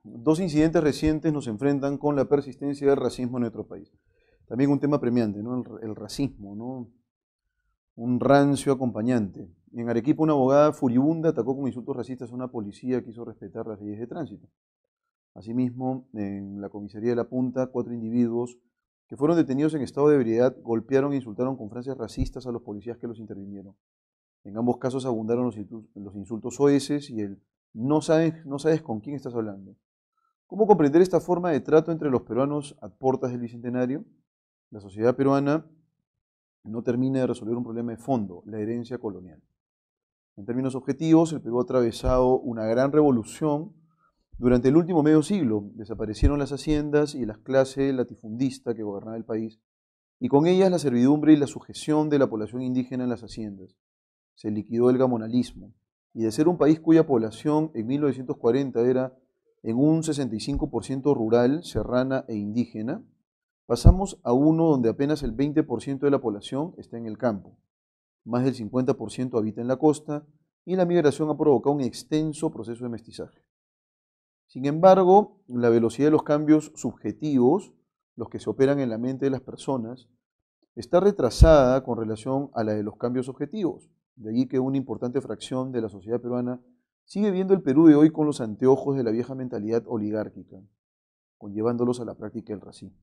Dos incidentes recientes nos enfrentan con la persistencia del racismo en nuestro país. También un tema premiante, ¿no? El racismo, ¿no? Un rancio acompañante. En Arequipa, una abogada furibunda atacó con insultos racistas a una policía que hizo respetar las leyes de tránsito. Asimismo, en la comisaría de La Punta, 4 individuos que fueron detenidos en estado de ebriedad golpearon e insultaron con frases racistas a los policías que los intervinieron. En ambos casos abundaron los insultos soeces y el no sabes con quién estás hablando. ¿Cómo comprender esta forma de trato entre los peruanos a puertas del Bicentenario? La sociedad peruana no termina de resolver un problema de fondo, la herencia colonial. En términos objetivos, el Perú ha atravesado una gran revolución durante el último medio siglo. Desaparecieron las haciendas y las clases latifundistas que gobernaban el país, y con ellas la servidumbre y la sujeción de la población indígena en las haciendas. Se liquidó el gamonalismo, y de ser un país cuya población en 1940 era en un 65% rural, serrana e indígena, pasamos a uno donde apenas el 20% de la población está en el campo, más del 50% habita en la costa y la migración ha provocado un extenso proceso de mestizaje. Sin embargo, la velocidad de los cambios subjetivos, los que se operan en la mente de las personas, está retrasada con relación a la de los cambios objetivos. De allí que una importante fracción de la sociedad peruana sigue viendo el Perú de hoy con los anteojos de la vieja mentalidad oligárquica, conllevándolos a la práctica del racismo.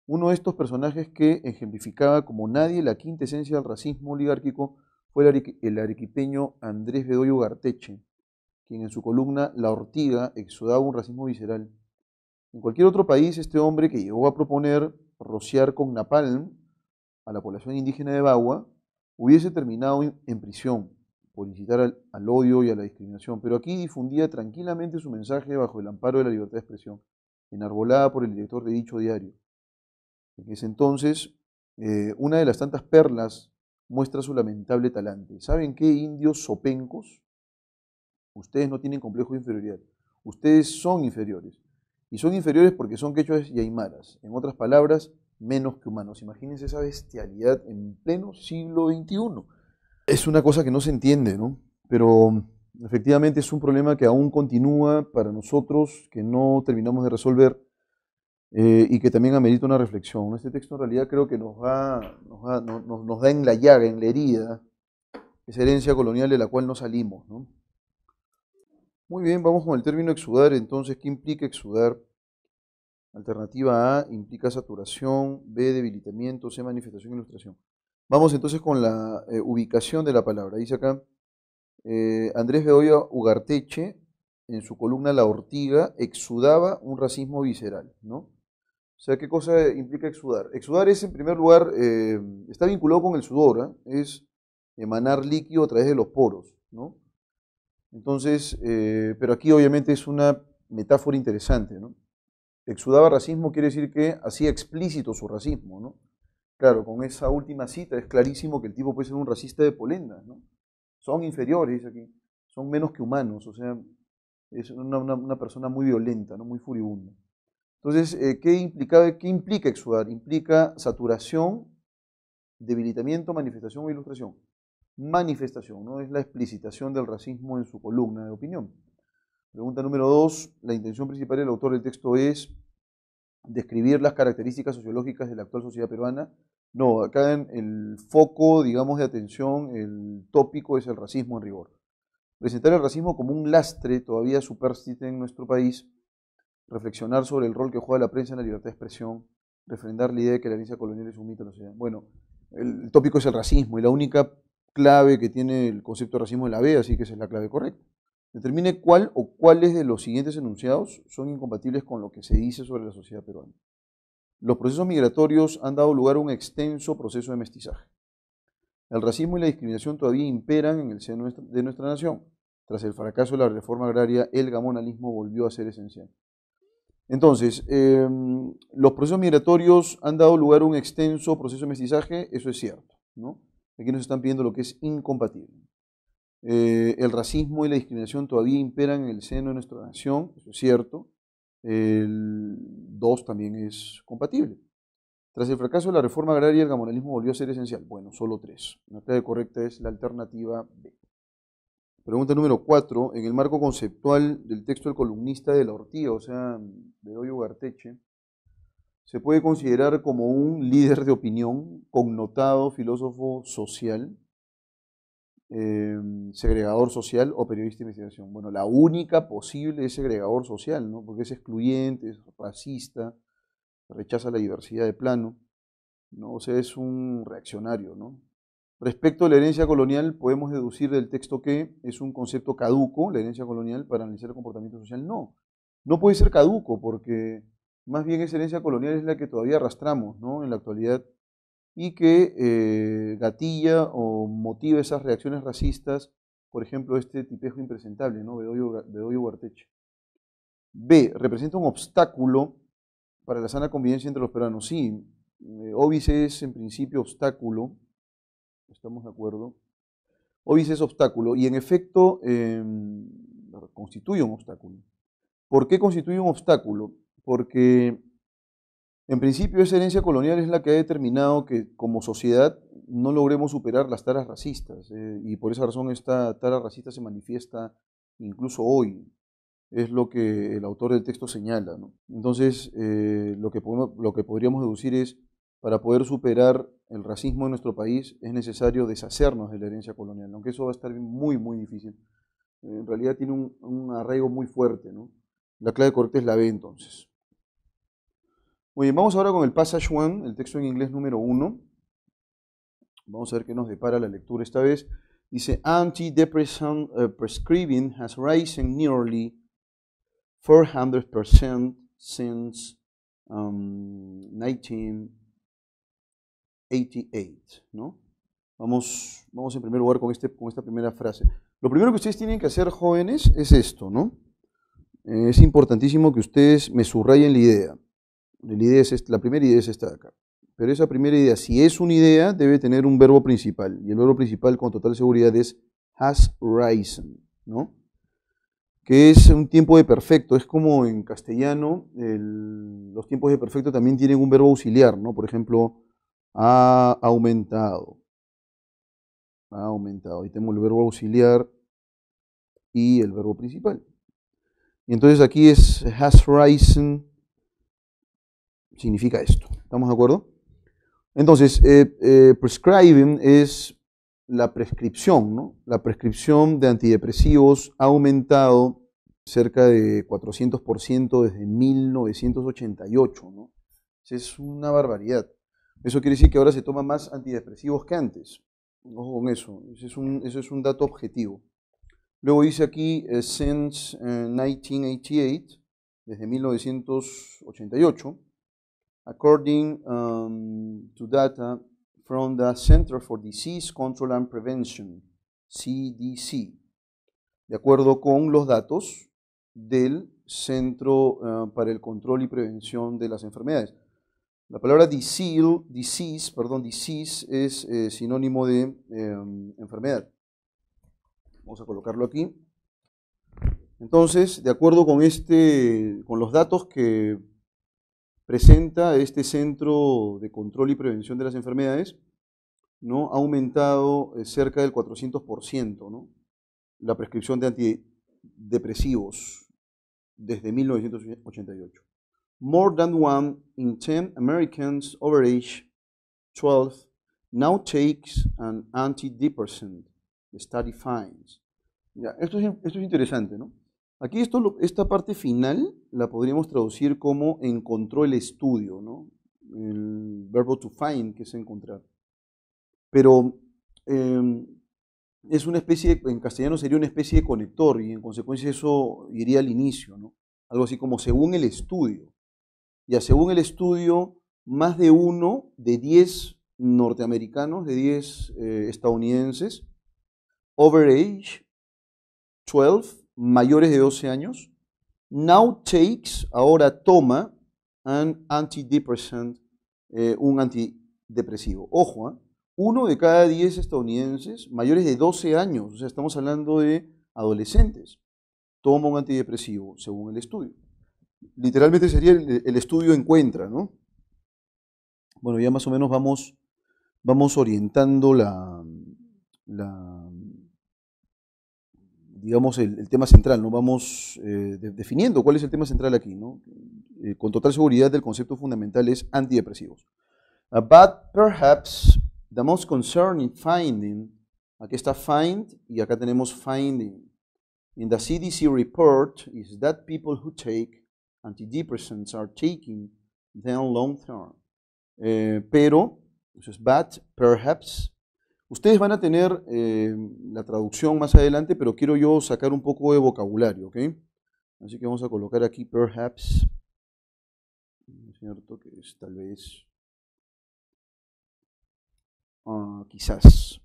Uno de estos personajes que ejemplificaba como nadie la quinta esencia del racismo oligárquico fue el arequipeño Andrés Bedoya Ugarteche, quien en su columna La Ortiga exudaba un racismo visceral. En cualquier otro país, este hombre que llegó a proponer rociar con napalm a la población indígena de Bagua hubiese terminado en prisión por incitar al odio y a la discriminación, pero aquí difundía tranquilamente su mensaje bajo el amparo de la libertad de expresión, enarbolada por el director de dicho diario. En ese entonces, una de las tantas perlas muestra su lamentable talante. ¿Saben qué, indios sopencos? Ustedes no tienen complejo de inferioridad. Ustedes son inferiores. Y son inferiores porque son quechuas y aymaras. En otras palabras, menos que humanos. Imagínense esa bestialidad en pleno siglo XXI. Es una cosa que no se entiende, ¿no? Pero efectivamente es un problema que aún continúa para nosotros, que no terminamos de resolver y que también amerita una reflexión. Este texto en realidad creo que nos da en la llaga, en la herida, esa herencia colonial de la cual no salimos, ¿no? Muy bien, vamos con el término exudar. Entonces, ¿qué implica exudar? Alternativa A implica saturación, B debilitamiento, C manifestación e ilustración. Vamos entonces con la ubicación de la palabra. Dice acá, Andrés Bedoya Ugarteche, en su columna La Ortiga, exudaba un racismo visceral, ¿no? O sea, ¿qué cosa implica exudar? Exudar es, en primer lugar, está vinculado con el sudor, ¿eh? Es emanar líquido a través de los poros, ¿no? Entonces, pero aquí obviamente es una metáfora interesante, ¿no? Exudaba racismo quiere decir que hacía explícito su racismo, ¿no? Claro, con esa última cita es clarísimo que el tipo puede ser un racista de polenda, ¿no? Son inferiores, dice aquí, son menos que humanos, o sea, es una persona muy violenta, ¿no? Muy furibunda. Entonces, ¿qué implica exudar? Implica saturación, debilitamiento, manifestación o ilustración. Manifestación, ¿no? Es la explicitación del racismo en su columna de opinión. Pregunta número 2. La intención principal del autor del texto es describir las características sociológicas de la actual sociedad peruana. No, acá en el foco, digamos, de atención, el tópico es el racismo en rigor. Presentar el racismo como un lastre todavía superstite en nuestro país, reflexionar sobre el rol que juega la prensa en la libertad de expresión, refrendar la idea de que la herencia colonial es un mito en la sociedad. Bueno, el tópico es el racismo y la única clave que tiene el concepto de racismo es la B, así que esa es la clave correcta. Determine cuál o cuáles de los siguientes enunciados son incompatibles con lo que se dice sobre la sociedad peruana. Los procesos migratorios han dado lugar a un extenso proceso de mestizaje. El racismo y la discriminación todavía imperan en el seno de nuestra nación. Tras el fracaso de la reforma agraria, el gamonalismo volvió a ser esencial. Entonces, los procesos migratorios han dado lugar a un extenso proceso de mestizaje, eso es cierto, ¿no? Aquí nos están pidiendo lo que es incompatible. El racismo y la discriminación todavía imperan en el seno de nuestra nación, eso es cierto. El 2 también es compatible. Tras el fracaso de la reforma agraria, el gamonalismo volvió a ser esencial. Bueno, solo 3. La clave correcta es la alternativa B. Pregunta número 4. En el marco conceptual del texto del columnista de la Ortiga, o sea, Bedoya Ugarteche, se puede considerar como un líder de opinión, connotado filósofo social, segregador social o periodista de investigación. Bueno, la única posible es segregador social, ¿no? Porque es excluyente, es racista, rechaza la diversidad de plano, ¿no? O sea, es un reaccionario, ¿no? Respecto a la herencia colonial, podemos deducir del texto que es un concepto caduco, la herencia colonial, para analizar el comportamiento social. No, no puede ser caduco, porque más bien esa herencia colonial es la que todavía arrastramos, ¿no? En la actualidad, y que gatilla o motiva esas reacciones racistas, por ejemplo, este tipejo impresentable, ¿no? Bedoya Ugarteche. B, representa un obstáculo para la sana convivencia entre los peruanos. Sí, Ovis es en principio obstáculo, estamos de acuerdo. Ovis es obstáculo y en efecto constituye un obstáculo. ¿Por qué constituye un obstáculo? Porque en principio esa herencia colonial es la que ha determinado que como sociedad no logremos superar las taras racistas y por esa razón esta tara racista se manifiesta incluso hoy. Es lo que el autor del texto señala, ¿no? Entonces, lo que podríamos deducir es, para poder superar el racismo en nuestro país, es necesario deshacernos de la herencia colonial, aunque eso va a estar muy, muy difícil. En realidad tiene un arraigo muy fuerte, ¿no? La clave correcta es la B, entonces. Muy bien, vamos ahora con el Passage 1, el texto en inglés número 1. Vamos a ver qué nos depara la lectura esta vez. Dice, antidepressant prescribing has risen nearly 400% since 1988, ¿no? Vamos en primer lugar con esta primera frase. Lo primero que ustedes tienen que hacer, jóvenes, es esto, ¿no? Es importantísimo que ustedes me subrayen la idea. La primera idea es esta de acá. Pero esa primera idea, si es una idea, debe tener un verbo principal. Y el verbo principal, con total seguridad, es has risen, ¿no? Que es un tiempo de perfecto. Es como en castellano, los tiempos de perfecto también tienen un verbo auxiliar, ¿no? Por ejemplo, ha aumentado. Ha aumentado. Ahí tenemos el verbo auxiliar y el verbo principal. Y entonces aquí es has risen, significa esto. ¿Estamos de acuerdo? Entonces, prescribing es la prescripción, ¿no? La prescripción de antidepresivos ha aumentado cerca de 400% desde 1988, ¿no? Es una barbaridad. Eso quiere decir que ahora se toman más antidepresivos que antes. Ojo con eso. Eso es un dato objetivo. Luego dice aquí, since 1988, desde 1988, according to data from the Center for Disease Control and Prevention, CDC, de acuerdo con los datos del Centro para el Control y Prevención de las Enfermedades. La palabra disease es sinónimo de enfermedad. Vamos a colocarlo aquí. Entonces, de acuerdo con los datos que presenta este Centro de Control y Prevención de las Enfermedades, ¿no? Ha aumentado cerca del 400%, ¿no? La prescripción de antidepresivos desde 1988. More than 1 in 10 Americans over age 12 now takes an antidepressant, the study finds. Ya, esto es interesante, ¿no? Aquí esta parte final la podríamos traducir como encontró el estudio, ¿no? El verbo to find, que es encontrar. Pero es una especie, en castellano sería una especie de conector y en consecuencia eso iría al inicio, ¿no? Algo así como según el estudio. Ya según el estudio, más de 1 de 10 norteamericanos, de 10 estadounidenses, over age 12, mayores de 12 años, now takes, ahora toma, an antidepressant, un antidepresivo. Ojo, ¿eh? 1 de cada 10 estadounidenses mayores de 12 años, o sea, estamos hablando de adolescentes, toma un antidepresivo, según el estudio. Literalmente sería el estudio encuentra, ¿no? Bueno, ya más o menos vamos orientando la digamos, el tema central, ¿no? Vamos definiendo cuál es el tema central aquí, ¿no? Con total seguridad el concepto fundamental es antidepresivos. But perhaps the most concerning finding, aquí está find y acá tenemos finding, in the CDC report is that people who take antidepressants are taking them long term. Pero, eso es but, perhaps. Ustedes van a tener la traducción más adelante, pero quiero yo sacar un poco de vocabulario, ¿ok? Así que vamos a colocar aquí perhaps, ¿no es cierto? Que es tal vez, quizás,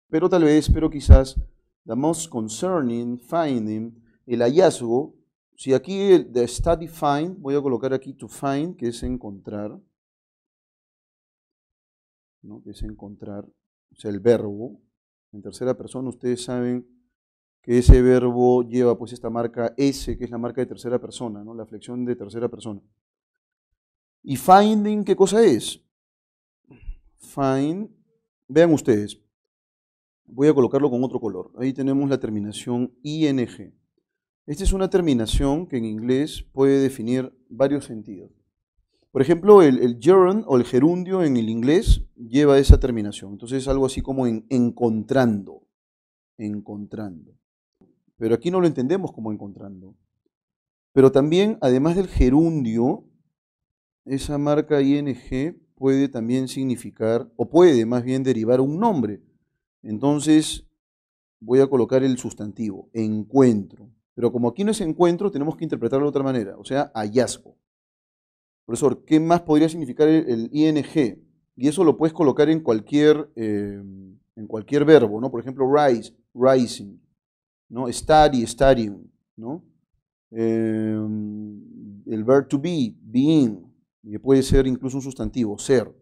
pero tal vez, pero quizás, the most concerning finding, el hallazgo, si aquí the study find, voy a colocar aquí to find, que es encontrar, ¿no? Que es encontrar, o sea, el verbo, en tercera persona, ustedes saben que ese verbo lleva pues esta marca S, que es la marca de tercera persona, ¿no? La flexión de tercera persona. Y finding, ¿qué cosa es? Find, vean ustedes, voy a colocarlo con otro color. Ahí tenemos la terminación ing. Esta es una terminación que en inglés puede definir varios sentidos. Por ejemplo, el gerund o el gerundio en el inglés lleva esa terminación. Entonces es algo así como encontrando. Encontrando. Pero aquí no lo entendemos como encontrando. Pero también, además del gerundio, esa marca ing puede también significar, o puede más bien derivar un nombre. Entonces voy a colocar el sustantivo, encuentro. Pero como aquí no es encuentro, tenemos que interpretarlo de otra manera, o sea, hallazgo. Profesor, ¿qué más podría significar el ing? Y eso lo puedes colocar en cualquier verbo, ¿no? Por ejemplo, rise, rising, ¿no? Study, studying, ¿no? El verb to be, being, que puede ser incluso un sustantivo, ser.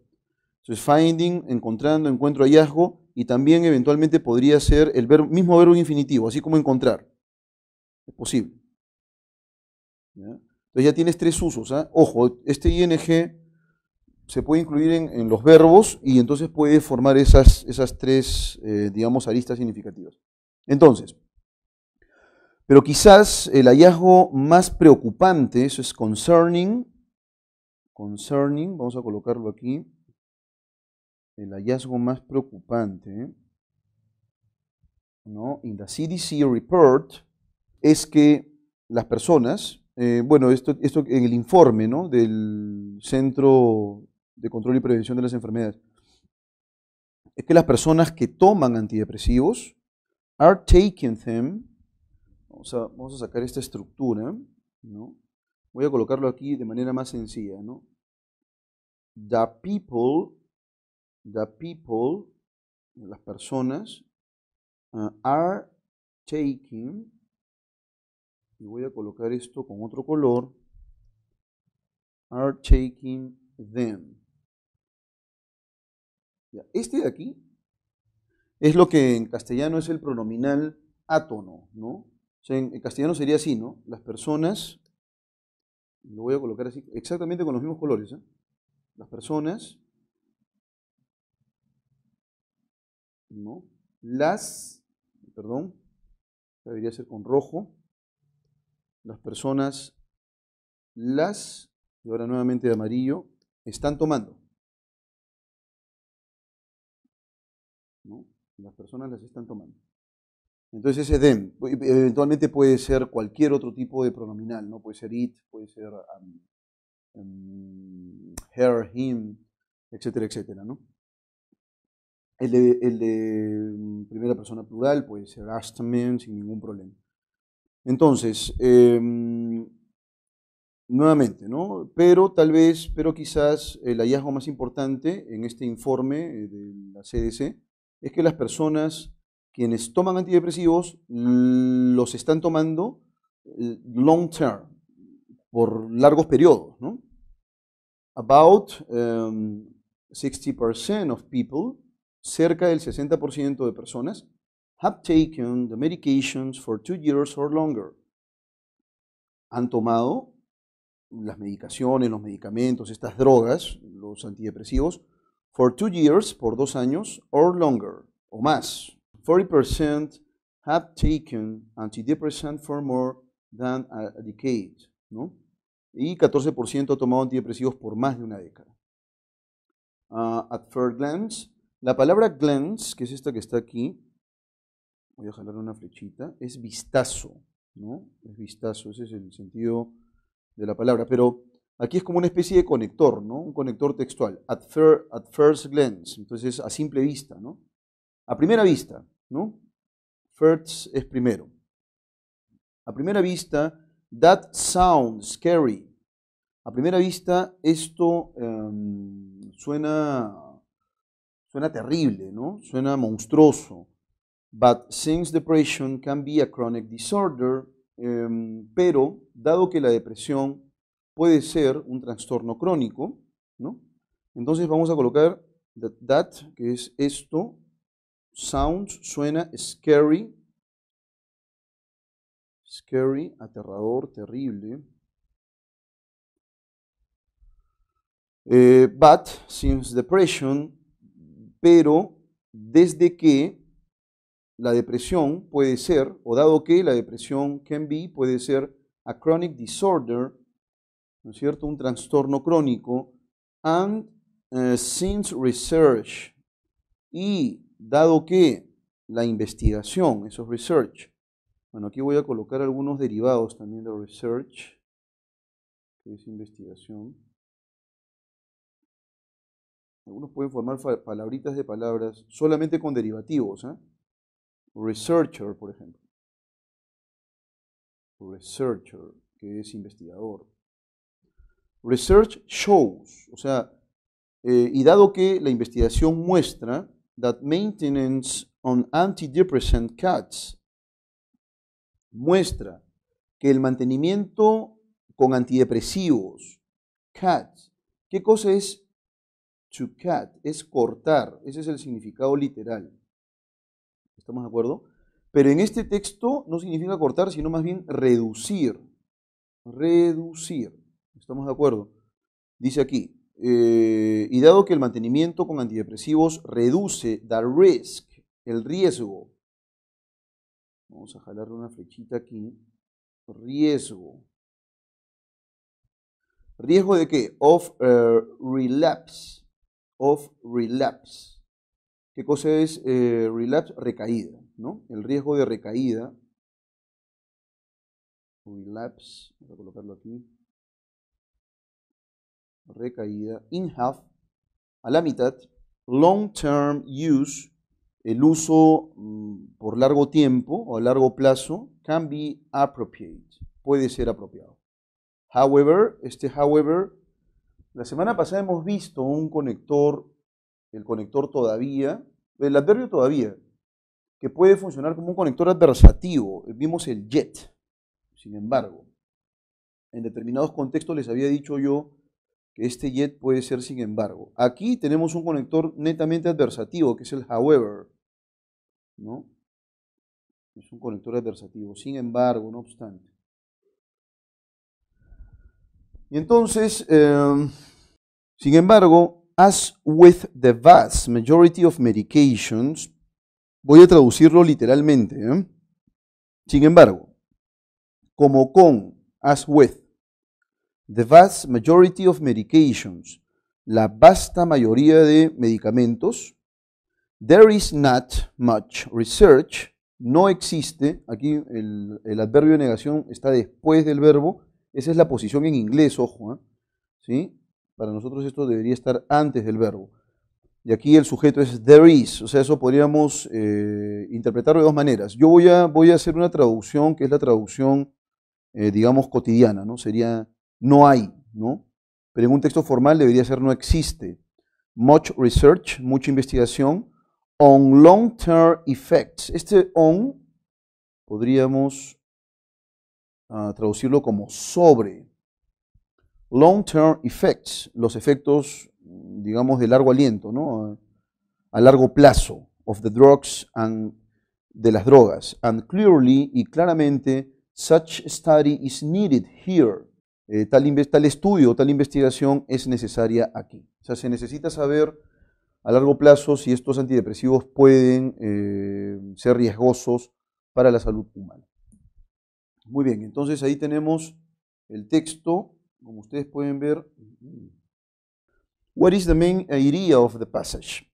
Entonces, finding, encontrando, encuentro, hallazgo, y también eventualmente podría ser el mismo verbo infinitivo, así como encontrar. Es posible. ¿Ya? Entonces ya tienes tres usos. ¿Eh? Ojo, este ing se puede incluir en los verbos y entonces puede formar esas tres, digamos, aristas significativas. Entonces, pero quizás el hallazgo más preocupante, eso es concerning, vamos a colocarlo aquí, el hallazgo más preocupante, ¿no? In the CDC report, es que las personas, bueno, esto en el informe, ¿no? Del Centro de Control y Prevención de las Enfermedades, es que las personas que toman antidepresivos are taking them, vamos a sacar esta estructura, ¿no? Voy a colocarlo aquí de manera más sencilla, ¿no? The people, las personas, are taking, y voy a colocar esto con otro color, are taking them. Ya, este de aquí es lo que en castellano es el pronominal átono, ¿no? O sea, en castellano sería así, ¿no? Las personas, lo voy a colocar así, exactamente con los mismos colores, ¿eh? Las personas, ¿no? Perdón, debería ser con rojo. Las personas, y ahora nuevamente de amarillo, están tomando. ¿No? Las personas las están tomando. Entonces ese them. Eventualmente puede ser cualquier otro tipo de pronominal, ¿no? Puede ser it, puede ser her, him, etcétera, etcétera, ¿no? El de primera persona plural puede ser us también, sin ningún problema. Entonces, nuevamente, ¿no? Pero quizás el hallazgo más importante en este informe de la CDC es que las personas quienes toman antidepresivos los están tomando long term, por largos periodos, ¿no? About 60% of people, cerca del 60% de personas, have taken the medications for 2 years or longer. Han tomado las medicaciones, los medicamentos, estas drogas, los antidepresivos, for 2 years, por 2 años, or longer, o más. 40% have taken antidepressant for more than a decade, ¿no? Y 14% ha tomado antidepresivos por más de una década. At first glance, la palabra glance, que es esta que está aquí, voy a jalar una flechita, es vistazo, ¿no? Es vistazo, ese es el sentido de la palabra, pero aquí es como una especie de conector, ¿no? Un conector textual, at first glance, entonces a simple vista, ¿no? A primera vista, ¿no? First es primero. A primera vista, that sounds scary. A primera vista, esto suena terrible, ¿no? Suena monstruoso. But since depression can be a chronic disorder, pero dado que la depresión puede ser un trastorno crónico, ¿no? Entonces vamos a colocar that, que es esto, sounds, suena scary, aterrador, terrible. But since depression, pero desde que la depresión puede ser, o dado que la depresión puede ser a chronic disorder, ¿no es cierto? Un trastorno crónico, and since research, y dado que la investigación, eso es research, bueno, aquí voy a colocar algunos derivados también de research, que es investigación. Algunos pueden formar palabritas de palabras solamente con derivativos, ¿eh? Researcher, por ejemplo. Researcher, que es investigador. Research shows, o sea, y dado que la investigación muestra that maintenance on antidepressant cats, muestra que el mantenimiento con antidepresivos, cats, ¿qué cosa es to cut? Es cortar, ese es el significado literal. ¿Estamos de acuerdo? Pero en este texto no significa cortar, sino más bien reducir. Reducir. ¿Estamos de acuerdo? Dice aquí, y dado que el mantenimiento con antidepresivos reduce the risk, el riesgo. Vamos a jalarle una flechita aquí. Riesgo. ¿Riesgo de qué? Of relapse. Of relapse. ¿Qué cosa es relapse? Recaída, ¿no? El riesgo de recaída. Relapse, voy a colocarlo aquí. Recaída. In half, a la mitad. Long term use, el uso por largo tiempo o a largo plazo, can be appropriate, puede ser apropiado. However, la semana pasada hemos visto un conector, el conector todavía, el adverbio todavía, que puede funcionar como un conector adversativo. Vimos el yet. Sin embargo, en determinados contextos les había dicho yo que este yet puede ser sin embargo. Aquí tenemos un conector netamente adversativo, que es el however, ¿no? Es un conector adversativo, sin embargo, no obstante. Y entonces, sin embargo, as with the vast majority of medications, voy a traducirlo literalmente, ¿eh? Sin embargo, como con, as with, the vast majority of medications, la vasta mayoría de medicamentos, there is not much research, no existe, aquí el adverbio de negación está después del verbo, esa es la posición en inglés, ojo, ¿eh? ¿Sí? Para nosotros esto debería estar antes del verbo. Y aquí el sujeto es there is, o sea, eso podríamos interpretarlo de dos maneras. Yo voy a hacer una traducción que es la traducción, digamos, cotidiana, ¿no? Sería no hay, ¿no? Pero en un texto formal debería ser no existe. Much research, mucha investigación, on long-term effects. Este on podríamos traducirlo como sobre. Long-term effects, los efectos, digamos, de largo aliento, ¿no? A largo plazo, of the drugs and de las drogas. And clearly y claramente, such study is needed here. Tal estudio, tal investigación es necesaria aquí. O sea, se necesita saber a largo plazo si estos antidepresivos pueden ser riesgosos para la salud humana. Muy bien, entonces ahí tenemos el texto, como ustedes pueden ver. What is the main idea of the passage?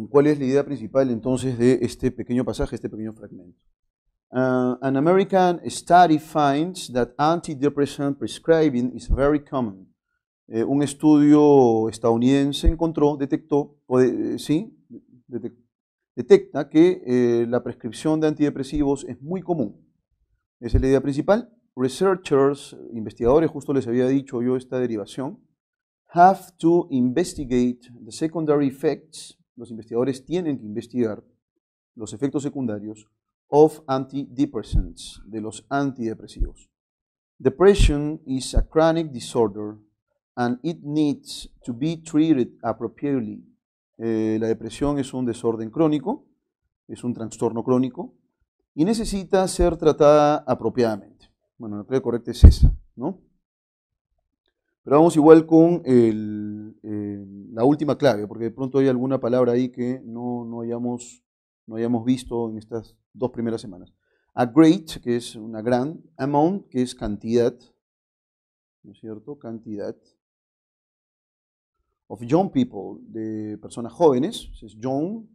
¿Cuál es la idea principal entonces de este pequeño pasaje, este pequeño fragmento? An American study finds that antidepressant prescribing is very common. Un estudio estadounidense detecta que la prescripción de antidepresivos es muy común. Esa es la idea principal. Researchers, investigadores, justo les había dicho yo esta derivación, have to investigate the secondary effects. Los investigadores tienen que investigar los efectos secundarios of antidepressants, de los antidepresivos. Depression is a chronic disorder and it needs to be treated appropriately. La depresión es un desorden crónico, es un trastorno crónico y necesita ser tratada apropiadamente. Bueno, la clave correcta es esa, ¿no? Pero vamos igual con la última clave, porque de pronto hay alguna palabra ahí que no hayamos visto en estas 2 primeras semanas. A great, que es una gran, amount, que es cantidad, ¿no es cierto? Cantidad. Of young people, de personas jóvenes, es young,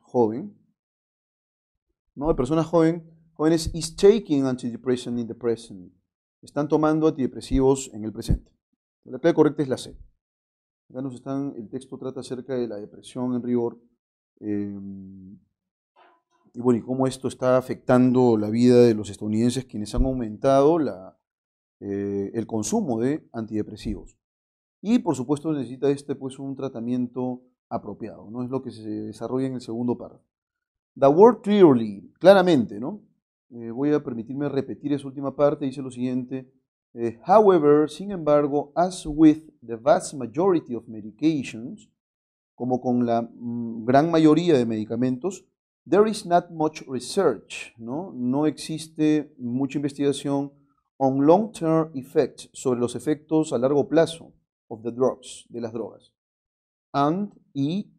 joven. ¿No? De personas jóvenes, is taking antidepressant in the present. Están tomando antidepresivos en el presente. La clave correcta es la C. Acá el texto trata acerca de la depresión en rigor. Y bueno, y cómo esto está afectando la vida de los estadounidenses, quienes han aumentado el consumo de antidepresivos. Y por supuesto necesita pues un tratamiento apropiado, ¿no? Es lo que se desarrolla en el segundo párrafo. The word clearly, claramente, ¿no? Voy a permitirme repetir esa última parte, dice lo siguiente. However, sin embargo, as with the vast majority of medications, como con la gran mayoría de medicamentos, there is not much research, ¿no? No existe mucha investigación on long-term effects, sobre los efectos a largo plazo of the drugs, de las drogas. Y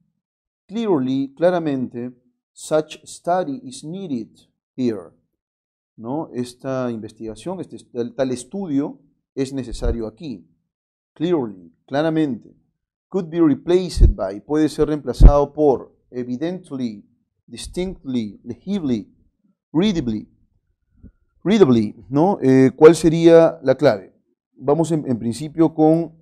clearly, claramente, such study is needed here, ¿no? Esta investigación, tal estudio es necesario aquí. Clearly, claramente. Could be replaced by, puede ser reemplazado por, evidently, distinctly, legibly, readably, ¿no? ¿Cuál sería la clave? Vamos en principio con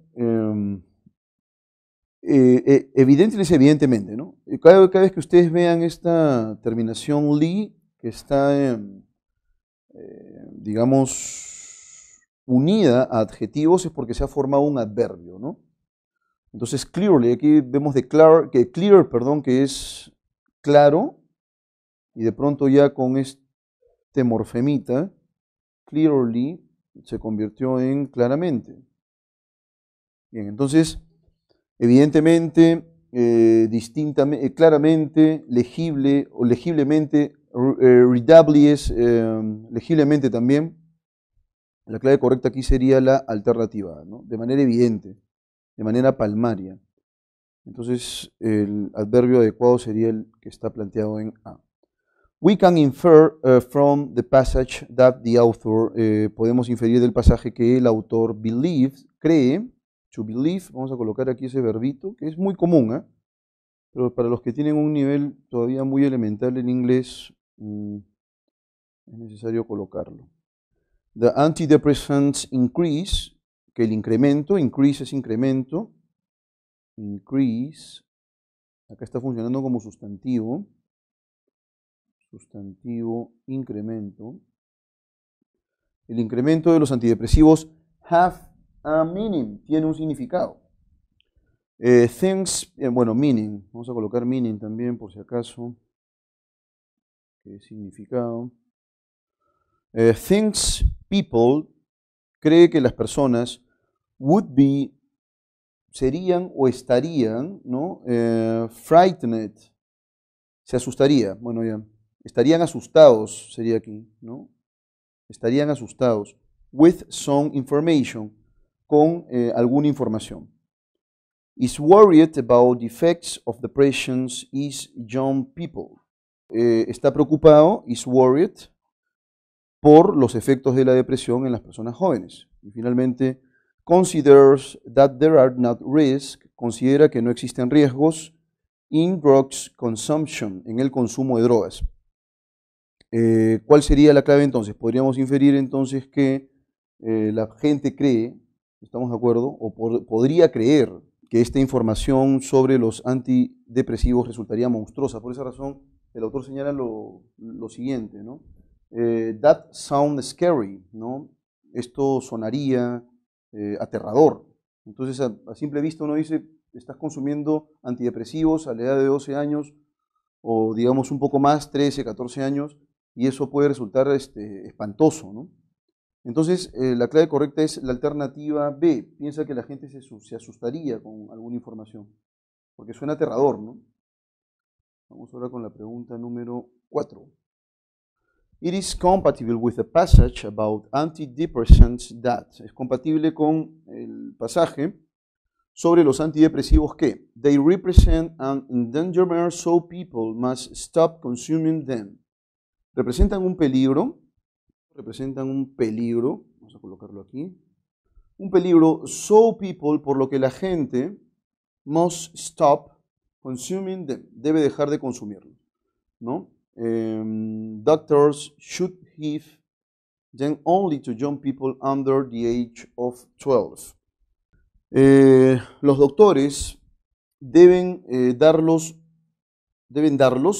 evidently es evidentemente, ¿no? Cada vez que ustedes vean esta terminación li, que está, digamos, unida a adjetivos, es porque se ha formado un adverbio, ¿no? Entonces, clearly, aquí vemos que es claro, y de pronto ya con este morfemita, clearly se convirtió en claramente. Bien, entonces, evidentemente, distintamente, claramente, legible o legiblemente, readably es legiblemente también. La clave correcta aquí sería la alternativa, ¿no? De manera evidente, de manera palmaria. Entonces, el adverbio adecuado sería el que está planteado en A. We can infer from the passage that the author, podemos inferir del pasaje que el autor believes, cree, to believe, vamos a colocar aquí ese verbito, que es muy común, ¿eh? Pero para los que tienen un nivel todavía muy elemental en inglés, es necesario colocarlo. The antidepressants increase, que el incremento, increase es incremento, increase, acá está funcionando como sustantivo, incremento. El incremento de los antidepresivos have a meaning, tiene un significado. Meaning, vamos a colocar meaning también por si acaso. ¿Qué significado? Thinks people, cree que las personas would be, serían o estarían, ¿no? Frightened, se asustaría, bueno ya, estarían asustados, sería aquí, ¿no? Estarían asustados, with some information, con alguna información. Is worried about the effects of depression is young people. está preocupado, is worried, por los efectos de la depresión en las personas jóvenes. Y finalmente, considers that there are not risks, considera que no existen riesgos in drugs consumption, en el consumo de drogas. ¿Cuál sería la clave entonces? Podríamos inferir entonces que la gente cree, ¿estamos de acuerdo? O podría creer que esta información sobre los antidepresivos resultaría monstruosa. Por esa razón, el autor señala lo siguiente, ¿no? That sounds scary, ¿no? Esto sonaría aterrador. Entonces, a simple vista uno dice, estás consumiendo antidepresivos a la edad de 12 años, o digamos un poco más, 13, 14 años, y eso puede resultar espantoso, ¿no? Entonces, la clave correcta es la alternativa B. Piensa que la gente se asustaría con alguna información, porque suena aterrador, ¿no? Vamos ahora con la pregunta número 4. It is compatible with the passage about antidepressants that. Es compatible con el pasaje sobre los antidepresivos que they represent an endangerment, so people must stop consuming them. Representan un peligro, vamos a colocarlo aquí, un peligro, so people, por lo que la gente must stop consuming them, debe dejar de consumirlo, ¿no? Doctors should give them only to young people under the age of 12. Los doctores deben darlos,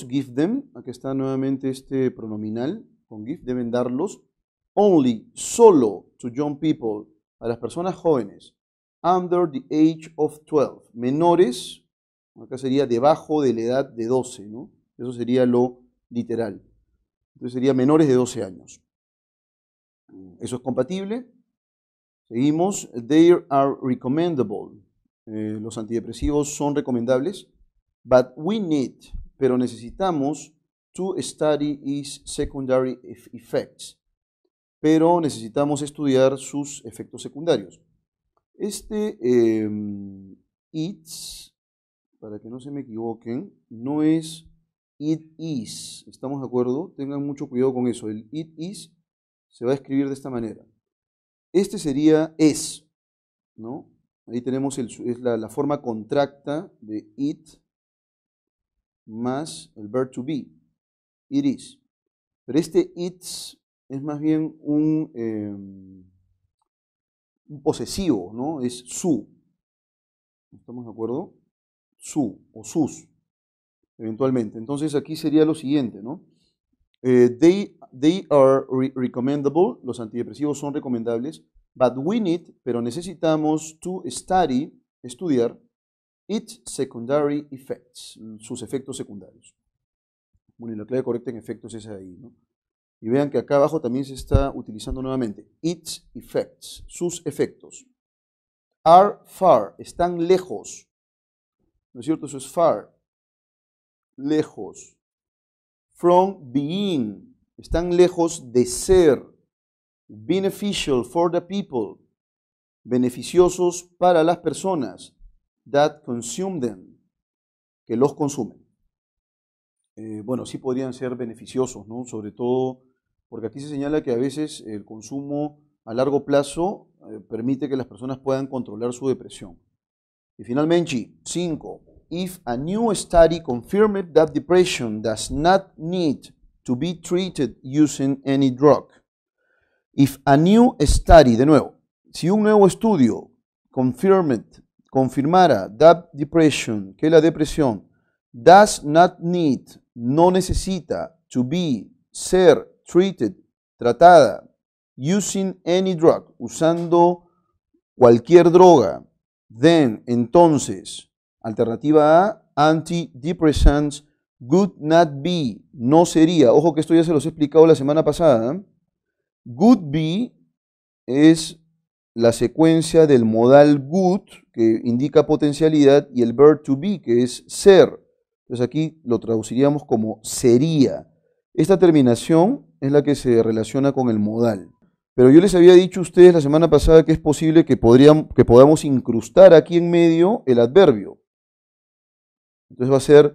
give them, aquí está nuevamente este pronominal con give, deben darlos, only, solo, to young people, a las personas jóvenes, under the age of 12, menores, acá sería debajo de la edad de 12, ¿no? Eso sería lo literal. Entonces sería menores de 12 años. Eso es compatible. Seguimos. They are recommendable. Los antidepresivos son recomendables. But we need, pero necesitamos, to study its secondary effects. Pero necesitamos estudiar sus efectos secundarios. It's, para que no se me equivoquen, no es it is. ¿Estamos de acuerdo? Tengan mucho cuidado con eso. El it is se va a escribir de esta manera. Este sería es, ¿no? Ahí tenemos la forma contracta de it más el verb to be. It is. Pero este it's es más bien un posesivo, ¿no? Es su. ¿Estamos de acuerdo? Su o sus, eventualmente. Entonces aquí sería lo siguiente, ¿no? They are recommendable, los antidepresivos son recomendables, but we need, pero necesitamos to study, estudiar, its secondary effects, sus efectos secundarios. Bueno, y la clave correcta en efectos es ahí, ¿no? Y vean que acá abajo también se está utilizando nuevamente, its effects, sus efectos. Are far, están lejos, ¿no es cierto? Eso es far, lejos. From being, están lejos de ser. Beneficial for the people, beneficiosos para las personas. That consume them, que los consumen. Bueno, sí podrían ser beneficiosos, ¿no? Sobre todo porque aquí se señala que a veces el consumo a largo plazo permite que las personas puedan controlar su depresión. Y finalmente, 5. If a new study confirmed that depression does not need to be treated using any drug. If a new study, de nuevo, si un nuevo estudio confirmara that depression, que la depresión does not need, no necesita, to be, ser, treated, tratada, using any drug, usando cualquier droga, then, entonces, alternativa A, antidepressants would not be, no sería, ojo que esto ya se los he explicado la semana pasada, ¿eh? Would be es la secuencia del modal would, que indica potencialidad, y el verb to be, que es ser. Entonces aquí lo traduciríamos como sería. Esta terminación es la que se relaciona con el modal. Pero yo les había dicho a ustedes la semana pasada que es posible que podamos incrustar aquí en medio el adverbio. Entonces va a ser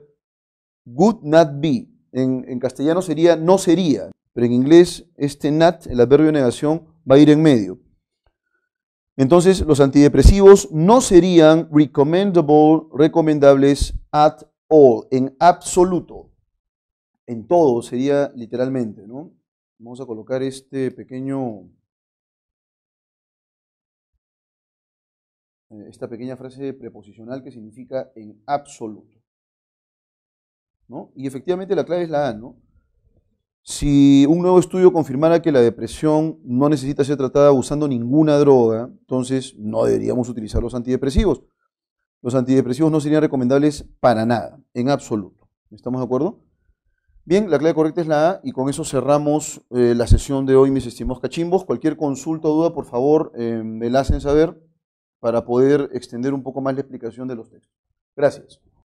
would not be. En castellano sería no sería, pero en inglés este not, el adverbio de negación, va a ir en medio. Entonces, los antidepresivos no serían recomendables at all, en absoluto. En todo sería literalmente, ¿no? Vamos a colocar esta pequeña frase preposicional que significa en absoluto, ¿no? Y efectivamente la clave es la A, ¿no? Si un nuevo estudio confirmara que la depresión no necesita ser tratada usando ninguna droga, entonces no deberíamos utilizar los antidepresivos. Los antidepresivos no serían recomendables para nada, en absoluto. ¿Estamos de acuerdo? Bien, la clave correcta es la A y con eso cerramos la sesión de hoy, mis estimados cachimbos. Cualquier consulta o duda, por favor, me la hacen saber para poder extender un poco más la explicación de los textos. Gracias.